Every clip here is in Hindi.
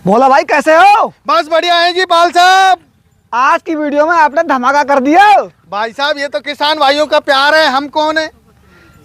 भोला भाई कैसे हो? बस बढ़िया है जी पाल साहब। आज की वीडियो में आपने धमाका कर दिया। भाई साहब ये तो किसान भाइयों का प्यार है, हम कौन है।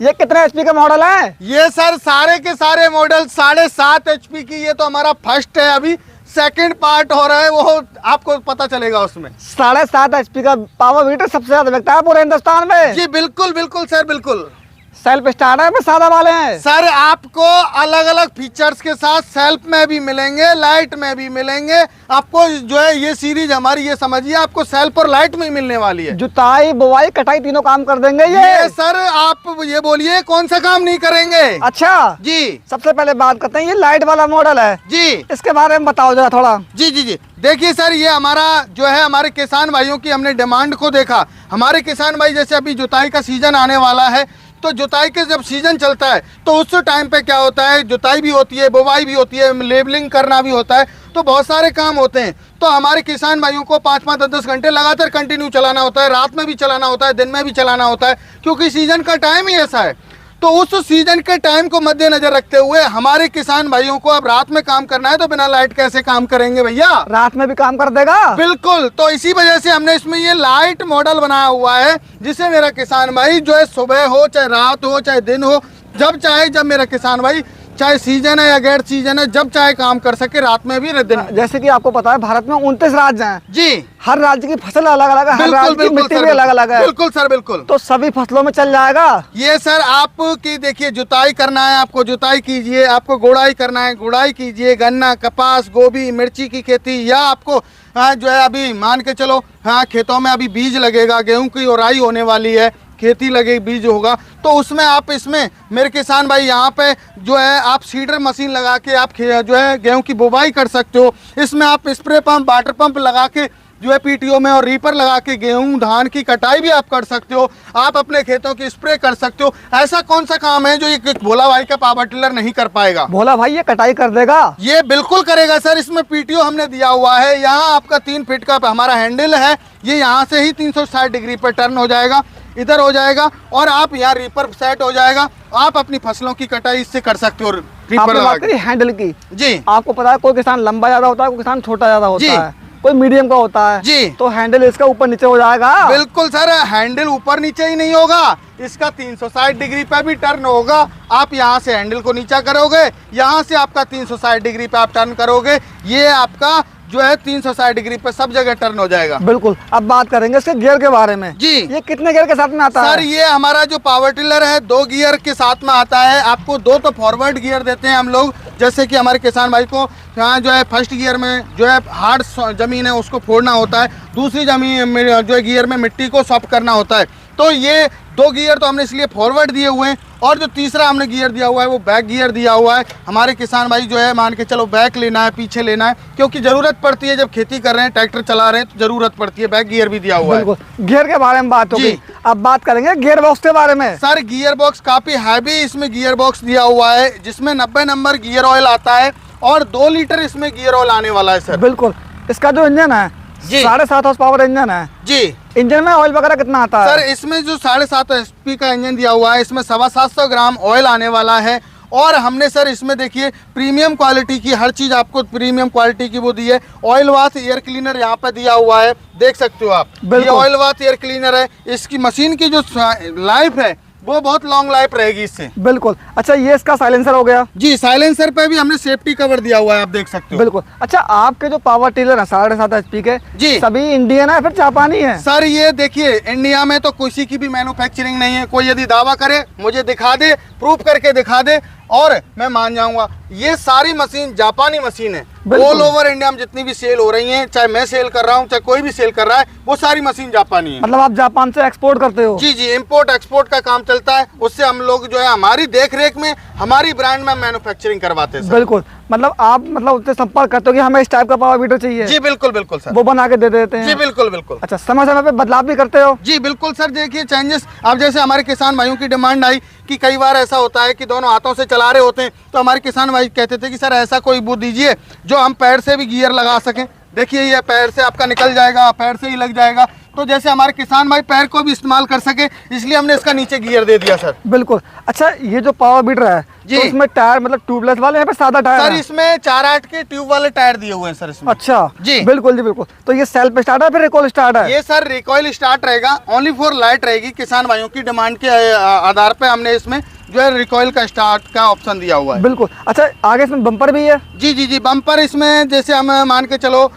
ये कितने एचपी का मॉडल है? ये सर सारे के सारे मॉडल 7.5 HP की। ये तो हमारा फर्स्ट है, अभी सेकंड पार्ट हो रहा है, वो आपको पता चलेगा उसमें। 7.5 एचपी का पावर मीटर सबसे ज्यादा बिकता है पूरे हिंदुस्तान में। जी बिल्कुल बिल्कुल सर बिल्कुल। सेल्फ स्टार्ट है, सादा वाले हैं सर आपको अलग अलग फीचर्स के साथ सेल्फ में भी मिलेंगे, लाइट में भी मिलेंगे। आपको जो है ये सीरीज हमारी, ये समझिए आपको सेल्फ और लाइट में ही मिलने वाली है। जुताई बुआई कटाई तीनों काम कर देंगे ये सर आप ये बोलिए कौन सा काम नहीं करेंगे। अच्छा जी सबसे पहले बात करते हैं, ये लाइट वाला मॉडल है जी, इसके बारे में बताओ जरा थोड़ा। जी जी जी देखिए सर, ये हमारा जो है हमारे किसान भाइयों की हमने डिमांड को देखा। हमारे किसान भाई जैसे अभी जुताई का सीजन आने वाला है, तो जुताई के जब सीजन चलता है तो उस टाइम पे क्या होता है, जुताई भी होती है, बुवाई भी होती है, लेबलिंग करना भी होता है, तो बहुत सारे काम होते हैं। तो हमारे किसान भाइयों को 5-5, 10-10 घंटे लगातार कंटिन्यू चलाना होता है, रात में भी चलाना होता है, दिन में भी चलाना होता है, क्योंकि सीजन का टाइम ही ऐसा है। तो उस सीजन के टाइम को मद्देनजर रखते हुए हमारे किसान भाइयों को अब रात में काम करना है, तो बिना लाइट कैसे काम करेंगे भैया। रात में भी काम कर देगा बिल्कुल। तो इसी वजह से हमने इसमें ये लाइट मॉडल बनाया हुआ है, जिसे मेरा किसान भाई जो है सुबह हो चाहे रात हो चाहे दिन हो, जब चाहे, जब मेरा किसान भाई चाहे सीजन है या गैर सीजन है, जब चाहे काम कर सके, रात में भी दिन। जैसे कि आपको पता है भारत में 29 राज्य हैं जी, हर राज्य की फसल अलग अलग है, हर राज्य की मिट्टी भी अलग अलग है। बिल्कुल सर बिल्कुल। तो सभी फसलों में चल जाएगा ये सर आपकी देखिए, जुताई करना है आपको जुताई कीजिए, आपको गुड़ाई करना है गुड़ाई कीजिए, गन्ना कपास गोभी मिर्ची की खेती, या आपको जो है अभी मान के चलो खेतों में अभी बीज लगेगा, गेहूं की ओराई होने वाली है, खेती लगे बीज होगा, तो उसमें आप इसमें मेरे किसान भाई यहाँ पे जो है आप सीडर मशीन लगा के आप जो है गेहूं की बुवाई कर सकते हो। इसमें आप स्प्रे पंप वाटर पंप लगा के जो है पीटीओ में और रीपर लगा के गेहूं धान की कटाई भी आप कर सकते हो, आप अपने खेतों की स्प्रे कर सकते हो। ऐसा कौन सा काम है जो ये भोला भाई का पावर टिलर नहीं कर पाएगा। भोला भाई ये कटाई कर देगा, ये बिल्कुल करेगा सर। इसमें पीटीओ हमने दिया हुआ है, यहाँ आपका 3 फीट का हमारा हैंडल है, ये यहाँ से ही 360 डिग्री पर टर्न हो जाएगा, इधर हो जाएगा, और आप यहाँ रीपर सेट हो जाएगा, आप अपनी फसलों की कटाई इससे कर सकते हो। रीपर बात करिए हैंडल की। जी आपको पता है कोई किसान लंबा ज्यादा होता है, कोई किसान छोटा ज्यादा होता है, कोई मीडियम का होता है जी, तो हैंडल इसका ऊपर नीचे हो जाएगा। बिल्कुल सर, हैंडल ऊपर नीचे ही नहीं होगा, इसका 360 डिग्री पे भी टर्न होगा। आप यहाँ से हैंडल को नीचा करोगे, यहाँ से आपका 360 डिग्री पे आप टर्न करोगे, ये आपका जो है 360 डिग्री पे सब जगह टर्न हो जाएगा। बिल्कुल। अब बात करेंगे इसके गियर के बारे में। जी, ये कितने गियर के साथ में आता है? सर ये हमारा जो पावर टिलर है 2 गियर के साथ में आता है। आपको 2 तो फॉरवर्ड गियर देते हैं हम लोग, जैसे कि हमारे किसान भाई को यहाँ जो है फर्स्ट गियर में जो है हार्ड जमीन है उसको फोड़ना होता है, दूसरी जमीन जो है गियर में मिट्टी को सॉफ्ट करना होता है, तो ये 2 गियर तो हमने इसलिए फॉरवर्ड दिए हुए हैं। और जो तीसरा हमने गियर दिया हुआ है वो बैक गियर दिया हुआ है। हमारे किसान भाई जो है मान के चलो बैक लेना है, पीछे लेना है, क्योंकि जरूरत पड़ती है जब खेती कर रहे हैं, ट्रैक्टर चला रहे हैं, तो जरूरत पड़ती है, बैक गियर भी दिया हुआ है। गियर के बारे में बात होगी, अब बात करेंगे गियर बॉक्स के बारे में। सर गियर बॉक्स काफी हैवी इसमें गियर बॉक्स दिया हुआ है, जिसमें 90 नंबर गियर ऑयल आता है और 2 लीटर इसमें गियर ऑयल आने वाला है सर। बिल्कुल। इसका जो इंजन है 7.5 हॉर्स पावर इंजन है जी। इंजन में ऑयल वगैरह कितना आता है? सर इसमें जो 7.5 HP का इंजन दिया हुआ है, इसमें 750 ग्राम ऑयल आने वाला है। और हमने सर इसमें देखिए प्रीमियम क्वालिटी की हर चीज आपको प्रीमियम क्वालिटी की वो दी है। ऑयल वाश एयर क्लीनर यहाँ पे दिया हुआ है, देख सकते हो आप, ये ऑयल वाश एयर क्लीनर है। इसकी मशीन की जो लाइफ है वो बहुत लॉन्ग लाइफ रहेगी इससे। बिल्कुल। अच्छा ये इसका साइलेंसर हो गया। जी, साइलेंसर पे भी हमने सेफ्टी कवर दिया हुआ है, आप देख सकते हो। बिल्कुल। अच्छा आपके जो पावर टिलर है 7.5 HP के, जी, सभी इंडियन है फिर जापानी है? सर ये देखिए इंडिया में तो किसी की भी मैन्युफैक्चरिंग नहीं है। कोई यदि दावा करे मुझे दिखा दे, प्रूफ करके दिखा दे, और मैं मान जाऊंगा। ये सारी मशीन जापानी मशीन है। ऑल ओवर इंडिया में जितनी भी सेल हो रही हैं, चाहे मैं सेल कर रहा हूँ चाहे कोई भी सेल कर रहा है, वो सारी मशीन जापानी है। मतलब आप जापान से एक्सपोर्ट करते हो? जी जी, इंपोर्ट एक्सपोर्ट का काम चलता है, उससे हम लोग जो है हमारी देख रेख में हमारी ब्रांड में मैन्युफैक्चरिंग करवाते हैं। बिल्कुल। मतलब आप उससे संपर्क करते हो कि हमें इस टाइप का पावर मीटर चाहिए? जी बिल्कुल बिल्कुल सर, वो बना के दे देते हैं? जी बिल्कुल बिल्कुल। अच्छा समय समय पे बदलाव भी करते हो? जी बिल्कुल सर। देखिए चेंजेस, अब जैसे हमारे किसान भाइयों की डिमांड आई कि कई बार ऐसा होता है कि दोनों हाथों से चला रहे होते हैं, तो हमारे किसान भाई कहते थे कि सर ऐसा कोई वो दीजिए जो हम पैर से भी गियर लगा सकें। देखिए ये पैर से आपका निकल जाएगा, पैर से ही लग जाएगा, तो जैसे हमारे किसान भाई पैर को भी इस्तेमाल कर सके, इसलिए हमने इसका नीचे गियर दे दिया सर। बिल्कुल। अच्छा, ये जो पावर बीटर है जी, तो इसमें टायर मतलब ट्यूबलेस वाले हैं पे सादा टायर सर है? इसमें 4/8 के ट्यूब वाले टायर दिए हुए हैं सर इसमें। अच्छा जी बिल्कुल जी बिल्कुल। तो ये सेल्फ स्टार्ट है फिर रिकॉल स्टार्ट है? ये सर रिकॉइल स्टार्ट रहेगा, ओनली फॉर लाइट रहेगी। किसान भाइयों की डिमांड के आधार पे हमने इसमें जो है रिकॉइल का स्टार्ट का ऑप्शन दिया हुआ है। बिल्कुल। अच्छा, आगे इसमें बम्पर भी है? जी जी जी, बम्पर इसमें जैसे हम मान के चलो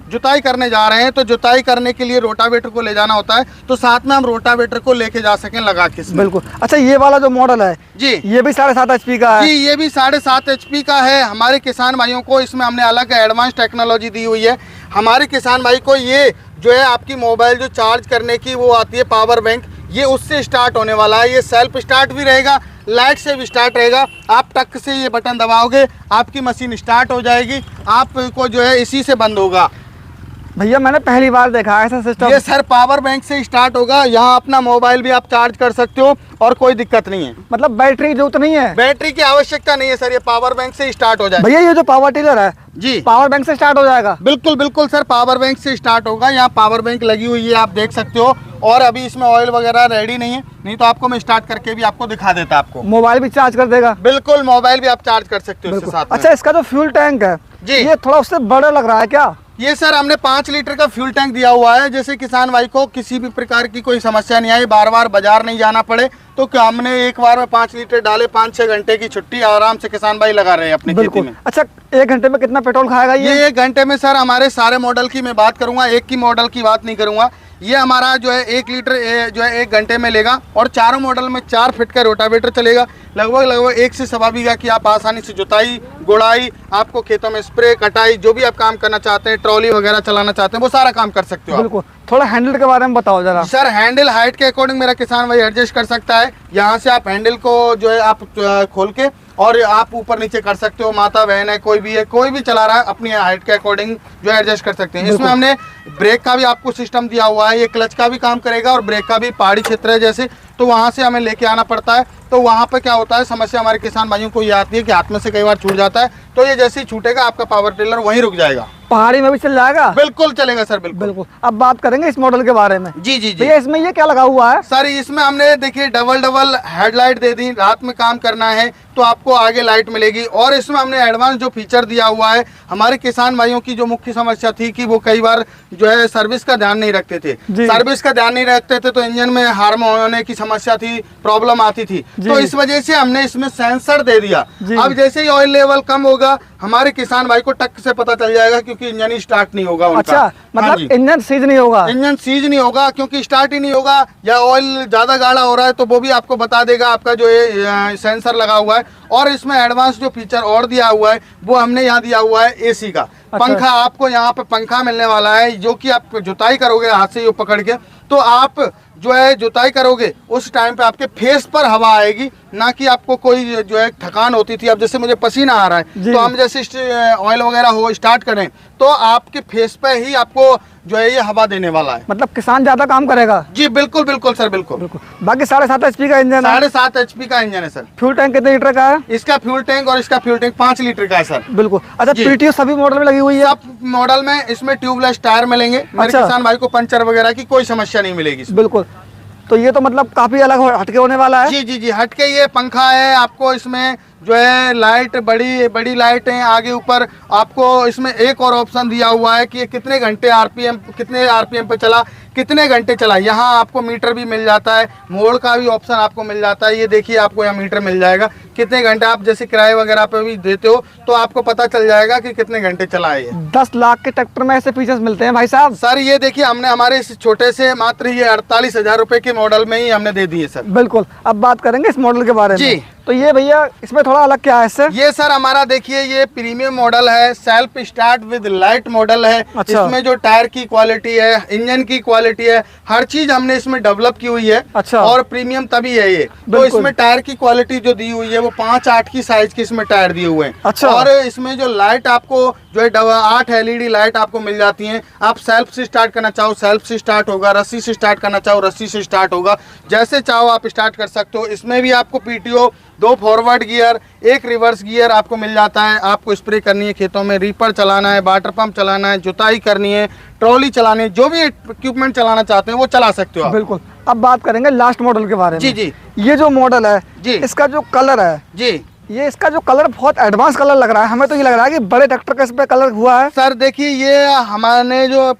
जुताई करने जा रहे हैं, तो जुताई करने के लिए रोटावेटर को ले जाना होता है, तो साथ में हम रोटावेटर को लेके जा सकें लगा के इसमें। बिल्कुल। अच्छा, ये वाला जो मॉडल है जी, ये भी 7.5 HP का है? जी ये भी 7.5 HP का है। हमारे किसान भाइयों को इसमें हमने अलग एडवांस टेक्नोलॉजी दी हुई है। हमारे किसान भाई को ये जो है आपकी मोबाइल जो चार्ज करने की वो आती है पावर बैंक, ये उससे स्टार्ट होने वाला है। ये सेल्फ स्टार्ट भी रहेगा, लाइट से भी स्टार्ट रहेगा। आप टक से ये बटन दबाओगे, आपकी मशीन स्टार्ट हो जाएगी, आपको जो है इसी से बंद होगा। भैया मैंने पहली बार देखा है ऐसा सिस्टम। ये सर पावर बैंक से स्टार्ट होगा, यहाँ अपना मोबाइल भी आप चार्ज कर सकते हो और कोई दिक्कत नहीं है। मतलब बैटरी की जरूरत नहीं है? बैटरी की आवश्यकता नहीं है सर, ये पावर बैंक से स्टार्ट हो जाएगा। भैया ये जो पावर टिलर है जी पावर बैंक से स्टार्ट हो जाएगा? बिल्कुल बिल्कुल सर, पावर बैंक से स्टार्ट होगा। यहाँ पावर बैंक लगी हुई है, आप देख सकते हो। और अभी इसमें ऑयल वगैरह रेडी नहीं है, नहीं तो आपको मैं स्टार्ट करके भी आपको दिखा देता आपको। मोबाइल भी चार्ज कर देगा? बिल्कुल, मोबाइल भी आप चार्ज कर सकते हो इसके साथ में। अच्छा, इसका जो फ्यूल टैंक है जी, ये थोड़ा उससे बड़ा लग रहा है क्या? ये सर हमने 5 लीटर का फ्यूल टैंक दिया हुआ है, जैसे किसान भाई को किसी भी प्रकार की कोई समस्या नहीं आई, बार बार बाजार नहीं जाना पड़े, तो क्या हमने एक बार में 5 लीटर डाले, 5-6 घंटे की छुट्टी, आराम से किसान भाई लगा रहे हैं अपनी खेती में। अच्छा, 1 घंटे में कितना पेट्रोल खाएगा ये? 1 घंटे में सर हमारे सारे मॉडल की मैं बात करूंगा, एक की मॉडल की बात नहीं करूंगा। ये हमारा जो है 1 लीटर जो है 1 घंटे में लेगा, और चारों मॉडल में 4 फीट का रोटावेटर चलेगा। लगभग 1 से सवा बीघा की आप आसानी से जुताई, गुड़ाई, आपको खेतों में स्प्रे, कटाई, जो भी आप काम करना चाहते हैं, ट्रॉली वगैरह चलाना चाहते हैं, वो सारा काम कर सकते हो आप। बिल्कुल। थोड़ा हैंडल के बारे में बताओ जरा। सर हैंडल हाइट के अकॉर्डिंग मेरा किसान भाई एडजस्ट कर सकता है। यहाँ से आप हैंडल को जो है आप खोल के और आप ऊपर नीचे कर सकते हो। माता बहन है, कोई भी है, कोई भी चला रहा है, अपनी हाइट के अकॉर्डिंग जो है एडजस्ट कर सकते हैं। इसमें हमने ब्रेक का भी आपको सिस्टम दिया हुआ है, ये क्लच का भी काम करेगा और ब्रेक का भी। पहाड़ी क्षेत्र है जैसे, तो वहाँ से हमें लेके आना पड़ता है, तो वहाँ पे क्या होता है, समस्या हमारे किसान भाइयों को ये आती है कि हाथ में से कई बार छूट जाता है, तो ये जैसे ही छूटेगा आपका पावर टिलर वहीं रुक जाएगा। पहाड़ी में भी चल जाएगा? बिल्कुल चलेगा सर, बिल्कुल। बिल्कुल। अब बात करेंगे इस मॉडल के बारे में। जी जी जी। भैया इसमें ये क्या लगा हुआ है? सर इसमें हमने देखिए डबल हेडलाइट दे दी, रात में काम करना है तो आपको आगे लाइट मिलेगी। और इसमें हमने एडवांस जो फीचर दिया हुआ है, हमारे किसान भाइयों की जो मुख्य समस्या थी कि वो कई बार जो है सर्विस का ध्यान नहीं रखते थे, सर्विस का ध्यान नहीं रखते थे तो इंजन में हार्म होने की समस्या थी, प्रॉब्लम आती थी, तो इस वजह से हमने इसमें सेंसर दे दिया। अब जैसे ही ऑयल लेवल कम होगा, हमारे किसान भाई को टक से पता चल जाएगा, क्योंकि इंजन ही स्टार्ट नहीं होगा उनका। अच्छा, मतलब इंजन सीज नहीं होगा? इंजन सीज नहीं होगा, क्योंकि स्टार्ट ही नहीं होगा, या ऑयल ज्यादा गाढ़ा हो रहा है तो वो भी आपको बता देगा, आपका जो है सेंसर लगा हुआ है। और इसमें एडवांस जो फीचर और दिया हुआ है वो हमने यहाँ दिया हुआ है एसी का। पंखा, आपको यहाँ पे पंखा मिलने वाला है, जो कि आप जुताई करोगे हाथ से पकड़ के, तो आप जो है जुताई करोगे उस टाइम पे आपके फेस पर हवा आएगी, ना कि आपको कोई जो है थकान होती थी। अब जैसे मुझे पसीना आ रहा है तो हम जैसे ऑयल वगैरह हो स्टार्ट करें तो आपके फेस पे ही आपको जो है ये हवा देने वाला है। मतलब किसान ज्यादा काम करेगा? जी बिल्कुल बिल्कुल सर, बिल्कुल। बाकी 7.5 HP का इंजन है? 7.5 HP का इंजन है सर। फ्यूल टैंक कितने लीटर का है? इसका फ्यूल टैंक और इसका फ्यूल टैंक 5 लीटर का है सर। बिल्कुल। अच्छा, पीटीओ सभी मॉडल में लगी हुई है? सब मॉडल में इसमें ट्यूबलेस टायर मिलेंगे। मेरे किसान भाई को पंचर वगैरह की कोई समस्या नहीं मिलेगी। बिल्कुल। तो ये तो मतलब काफी अलग हटके होने वाला है। जी जी जी, हटके ये पंखा है, आपको इसमें जो है लाइट, बड़ी लाइट है आगे ऊपर। आपको इसमें एक और ऑप्शन दिया हुआ है कि ये कितने घंटे कितने आरपीएम पे चला, कितने घंटे चला, यहाँ आपको मीटर भी मिल जाता है, मोड का भी ऑप्शन आपको मिल जाता है। ये देखिए आपको यहाँ मीटर मिल जाएगा, कितने घंटे आप जैसे किराए वगैरह पे भी देते हो तो आपको पता चल जाएगा कि कितने घंटे चला है। 10 लाख के ट्रैक्टर में ऐसे फीचर्स मिलते हैं भाई साहब? सर ये देखिए हमने हमारे इस छोटे से मात्र ये 48,000 रुपए के मॉडल में ही हमने दे दिए सर। बिल्कुल। अब बात करेंगे इस मॉडल के बारे में। जी। तो ये भैया इसमें थोड़ा अलग क्या है इससे? ये सर हमारा देखिए ये प्रीमियम मॉडल है, self start with light model है। अच्छा। इसमें जो टायर की क्वालिटी है, इंजन की क्वालिटी है, हर चीज हमने इसमें डेवलप की हुई है। अच्छा। और प्रीमियम तभी है ये। तो इसमें टायर की क्वालिटी जो दी हुई है वो 5/8 की साइज के इसमें टायर दिए हुए हैं। अच्छा। और इसमें जो लाइट आपको जो है 8 LED लाइट आपको मिल जाती है। आप सेल्फ से स्टार्ट करना चाहो सेल्फ से स्टार्ट होगा, रस्सी से स्टार्ट करना चाहो रस्सी से स्टार्ट होगा, जैसे चाहो आप स्टार्ट कर सकते हो। इसमें भी आपको PTO 2 forward gear, 1 reverse gear आपको मिल जाता है। आपको स्प्रे करनी है खेतों में, रीपर चलाना है, वाटर पंप चलाना है, जुताई करनी है, ट्रॉली चलानी है, जो भी इक्विपमेंट चलाना चाहते हैं वो चला सकते हो आप। बिल्कुल। अब बात करेंगे लास्ट मॉडल के बारे में। जी जी ये जो मॉडल है जी, इसका जो कलर है, जी ये इसका जो कलर बहुत एडवांस कलर लग रहा है। हमें तो ये लग रहा है कि बड़े ट्रैक्टर का इस पे कलर हुआ है। सर देखिए, ये हमारे जो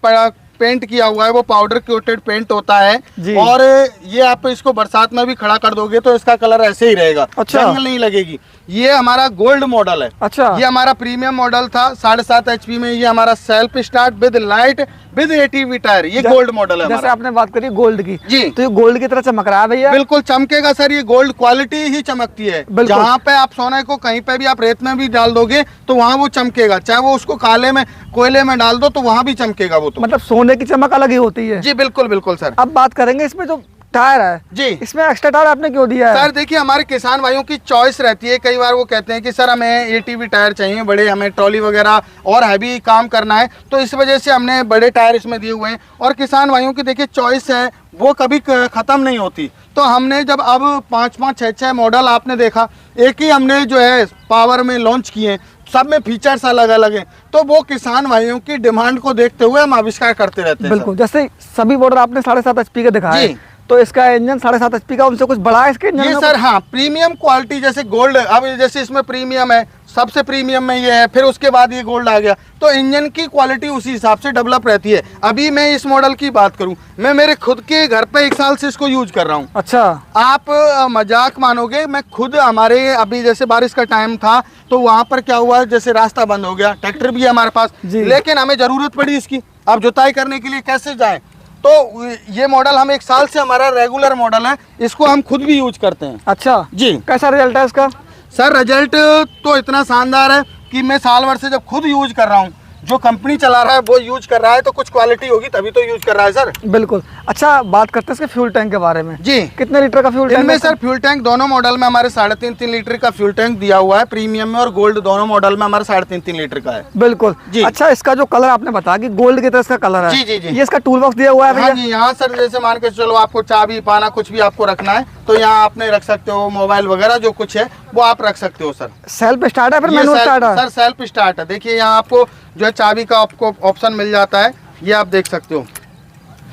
पेंट किया हुआ है वो पाउडर कोटेड पेंट होता है जी। और ये आप इसको बरसात में भी खड़ा कर दोगे तो इसका कलर ऐसे ही रहेगा। अच्छा। जंग नहीं लगेगी। ये हमारा गोल्ड मॉडल है। अच्छा। ये हमारा प्रीमियम मॉडल था 7.5 HP में। ये हमारा self start with light with ATV tyre, ये गोल्ड मॉडल है जैसे हमारा। आपने बात करी गोल्ड की, जी। तो ये गोल्ड की तरह चमक रहा है भैया। बिल्कुल चमकेगा सर, ये गोल्ड क्वालिटी ही चमकती है। बिल्कुल। जहाँ पे आप सोने को कहीं पे भी आप रेत में भी डाल दोगे तो वहाँ वो चमकेगा, चाहे वो उसको काले में कोयले में डाल दो तो वहाँ भी चमकेगा वो तो। मतलब सोने की चमक अलग ही होती है। जी बिल्कुल बिल्कुल सर। अब बात करेंगे इसमें जो टायर है जी इसमें एक्स्ट्रा टायर आपने क्यों दिया है? सर देखिए, हमारे किसान भाइयों की चॉइस रहती है। कई बार वो कहते हैं कि सर हमें ATV टायर चाहिए बड़े, हमें ट्रॉली वगैरह और हैवी काम करना है, तो इस वजह से हमने बड़े टायर इसमें दिए हुए हैं। और किसान भाइयों की देखिए चॉइस है, वो कभी ख़त्म नहीं होती। तो हमने जब अब 5-5, 6-6 मॉडल आपने देखा, एक ही हमने जो है पावर में लॉन्च किए, सब में फीचर्स अलग अलग हैं, तो वो किसान भाइयों की डिमांड को देखते हुए हम आविष्कार करते रहते हैं। बिल्कुल। जैसे सभी मॉडल आपने 7.5 HP के दिखाए, जी। तो इसका इंजन 7.5 HP का उनसे कुछ बड़ा है इसके इंजन ये में? सर हाँ, प्रीमियम क्वालिटी जैसे गोल्ड, अब जैसे इसमें प्रीमियम है, सबसे प्रीमियम में ये है, फिर उसके बाद ये गोल्ड आ गया, तो इंजन की क्वालिटी उसी हिसाब से डेवलप रहती है। अभी मैं इस मॉडल की बात करूं, मैं मेरे खुद के घर पे 1 साल से इसको यूज कर रहा हूं। अच्छा। आप मजाक मानोगे, मैं खुद हमारे अभी जैसे बारिश का टाइम था तो वहां पर क्या हुआ, जैसे रास्ता बंद हो गया, ट्रैक्टर भी है हमारे पास, जी। लेकिन हमें जरूरत पड़ी इसकी, अब जुताई करने के लिए कैसे जाएं, तो ये मॉडल हम 1 साल से हमारा रेगुलर मॉडल है, इसको हम खुद भी यूज करते हैं। अच्छा जी। कैसा रिजल्ट है इसका? सर रिजल्ट तो इतना शानदार है कि मैं साल भर से जब खुद यूज कर रहा हूँ, जो कंपनी चला रहा है वो यूज कर रहा है, तो कुछ क्वालिटी होगी तभी तो यूज कर रहा है सर। बिल्कुल। अच्छा बात करते हैं इसके फ्यूल टैंक के बारे में। जी। कितने लीटर का फ्यूल टैंक इनमें है? सर फ्यूल टैंक दोनों मॉडल में हमारे 3.5 लीटर का फ्यूल टैंक दिया हुआ है, प्रीमियम में और गोल्ड दोनों मॉडल में हमारा 3.5 लीटर का है। बिल्कुल जी। अच्छा, इसका जो कलर आपने बताया कि गोल्ड की तरह इसका कलर है। जी जी जी। ये इसका टूल बॉक्स दिया हुआ है हाँ भैया? जी, यहाँ सर जैसे मान के चलो आपको चाबी पाना कुछ भी आपको रखना है तो यहाँ आपने रख सकते हो, मोबाइल वगैरह जो कुछ है वो आप रख सकते हो सर। सेल्फ स्टार्ट है फिर ये मैनुअल स्टार्ट है? सर सेल्फ स्टार्ट है। देखिए यहाँ आपको जो है चाबी का आपको ऑप्शन मिल जाता है, ये आप देख सकते हो,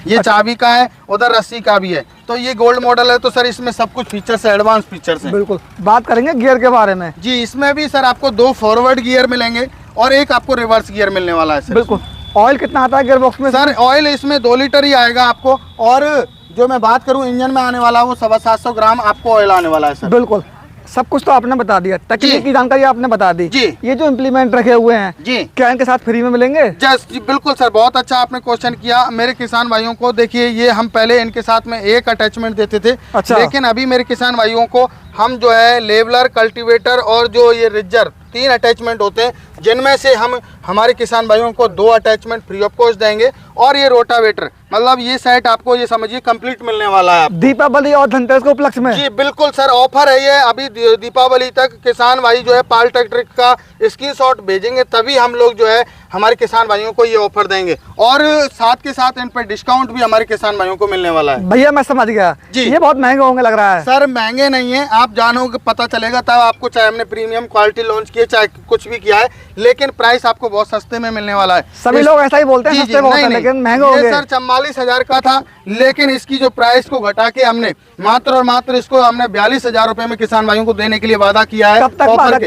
ये चाबी का है, उधर रस्सी का भी है। तो ये गोल्ड मॉडल है तो सर इसमें सब कुछ फीचर्स है, एडवांस फीचर्स हैं। बिल्कुल। बात करेंगे गियर के बारे में। जी, इसमें भी सर आपको 2 फॉरवर्ड गियर मिलेंगे और 1 आपको रिवर्स गियर मिलने वाला है सर। बिल्कुल। ऑयल कितना आता है गियर बॉक्स में? सर ऑयल इसमें 2 लीटर ही आएगा आपको, और जो मैं बात करूं इंजन में आने वाला वो 750 ग्राम आपको ऑयल आने वाला है सर। बिल्कुल। सब कुछ तो आपने बता दिया, तकनीक की जानकारी आपने बता दी। जी। ये जो इम्प्लीमेंट रखे हुए हैं जी क्या इनके साथ फ्री में मिलेंगे? जस्ट जी बिल्कुल सर, बहुत अच्छा आपने क्वेश्चन किया। मेरे किसान भाइयों को देखिए, ये हम पहले इनके साथ में एक अटैचमेंट देते थे। अच्छा। लेकिन अभी मेरे किसान भाइयों को हम जो है लेवलर, कल्टीवेटर और जो ये रिजर 3 अटैचमेंट होते हैं, जिनमें से हम हमारे किसान भाइयों को 2 अटैचमेंट फ्री ऑफ कॉस्ट देंगे, और ये रोटावेटर, मतलब ये सेट आपको ये समझिए कंप्लीट मिलने वाला है। दीपावली और धनतेरस के उपलक्ष्य में? जी बिल्कुल सर, ऑफर है ये। अभी दीपावली तक किसान भाई जो है पाल ट्रैक्टर का स्क्रीनशॉट भेजेंगे तभी हम लोग जो है हमारे किसान भाइयों को ये ऑफर देंगे, और साथ के साथ इन पर डिस्काउंट भी हमारे किसान भाइयों को मिलने वाला है। भैया मैं समझ गया जी। ये बहुत महंगे होंगे लग रहा है। सर महंगे नहीं है, आप जानोगे पता चलेगा तब आपको, चाहे हमने प्रीमियम क्वालिटी लॉन्च की है चाहे कुछ भी किया है, लेकिन प्राइस आपको बहुत सस्ते में मिलने वाला है। सभी लोग ऐसा ही बोलते हैं, सस्ते बहुत है, लेकिन महंगे ये होंगे। सर 44,000 का था, लेकिन इसकी जो प्राइस को घटा के हमने मात्र और मात्र इसको हमने 42,000 रुपए में किसान भाइयों को देने के लिए वादा किया है। कब तक वादा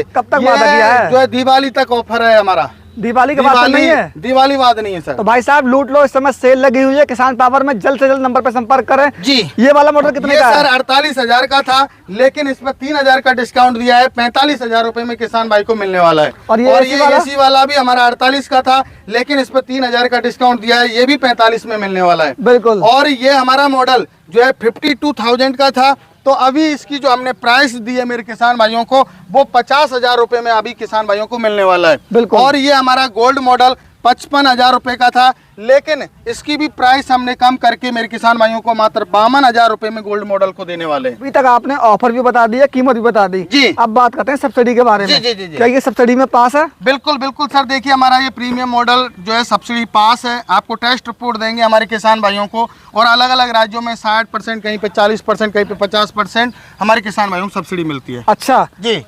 किया है? जो है दिवाली तक ऑफर है हमारा। दिवाली के बाद नहीं है? दिवाली बाद नहीं है सर। तो भाई साहब लूट लो, इस समय सेल लगी हुई है किसान पावर में, जल्द से जल्द नंबर पर संपर्क करें। जी। ये वाला मॉडल कितने ये का है? सर 48,000 का था, लेकिन इस पर 3,000 का डिस्काउंट दिया है, 45,000 रुपए में किसान भाई को मिलने वाला है। और ये एसी वाला भी हमारा 48 का था, लेकिन इस पर 3,000 का डिस्काउंट दिया है, ये भी 45 में मिलने वाला है। बिल्कुल। और ये हमारा मॉडल जो है 52,000 का था, तो अभी इसकी जो हमने प्राइस दी है मेरे किसान भाइयों को, वो 50,000 रुपए में अभी किसान भाइयों को मिलने वाला है। बिल्कुल। और ये हमारा गोल्ड मॉडल 55,000 रुपए का था, लेकिन इसकी भी प्राइस हमने कम करके मेरे किसान भाइयों को मात्र 52,000 रुपए में गोल्ड मॉडल को देने वाले हैं। अभी तक आपने ऑफर भी बता दिया, कीमत भी बता दी जी। अब बात करते हैं सब्सिडी के बारे में। जी, जी, जी, जी। क्या ये सब्सिडी में पास है? बिल्कुल बिल्कुल सर, देखिए हमारा ये प्रीमियम मॉडल जो है सब्सिडी पास है। आपको टेस्ट रिपोर्ट देंगे हमारे किसान भाइयों को, और अलग अलग राज्यों में 60%, कहीं पे 40%, कहीं पे 50% हमारे किसान भाइयों को सब्सिडी मिलती है। अच्छा, जी।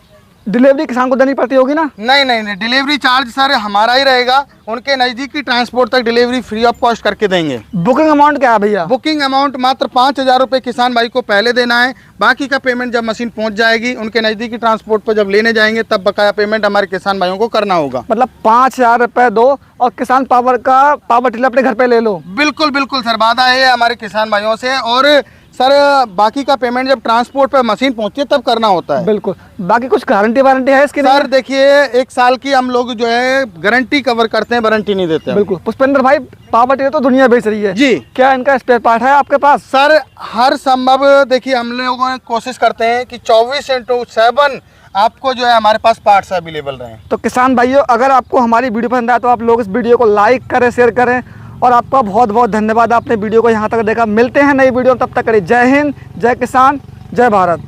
डिलीवरी किसान को देनी पड़ती होगी ना? नहीं नहीं नहीं, डिलीवरी चार्ज सर हमारा ही रहेगा, उनके नज़दीकी ट्रांसपोर्ट तक डिलीवरी फ्री ऑफ कॉस्ट करके देंगे। बुकिंग अमाउंट क्या है भैया? बुकिंग अमाउंट मात्र 5,000 रुपये किसान भाई को पहले देना है, बाकी का पेमेंट जब मशीन पहुंच जाएगी उनके नज़दीकी ट्रांसपोर्ट पर जब लेने जाएंगे तब बकाया पेमेंट हमारे किसान भाइयों को करना होगा। मतलब 5,000 रुपए दो और किसान पावर टिलर अपने घर पे ले लो। बिल्कुल बिल्कुल सर, वादा है हमारे किसान भाइयों से। और सर बाकी का पेमेंट जब ट्रांसपोर्ट पर मशीन पहुंचती है तब करना होता है। बिल्कुल। बाकी कुछ गारंटी वारंटी है इसकी? सर देखिए 1 साल की हम लोग जो है गारंटी कवर करते हैं, वारंटी नहीं देते हैं। बिल्कुल। पुष्पेंद्र भाई, पावर टिलर तो दुनिया बेच रही है जी, क्या इनका स्पेयर पार्ट है आपके पास? सर हर संभव देखिए हम लोगों ने कोशिश करते हैं कि 24/7 आपको जो है हमारे पास पार्ट्स अवेलेबल रहे। तो किसान भाइयों, अगर आपको हमारी वीडियो पसंद आए तो आप लोग इस वीडियो को लाइक करें, शेयर करें, और आपका बहुत बहुत धन्यवाद, आपने वीडियो को यहाँ तक देखा। मिलते हैं नई वीडियो में, तब तक करिए जय हिंद, जय किसान, जय भारत।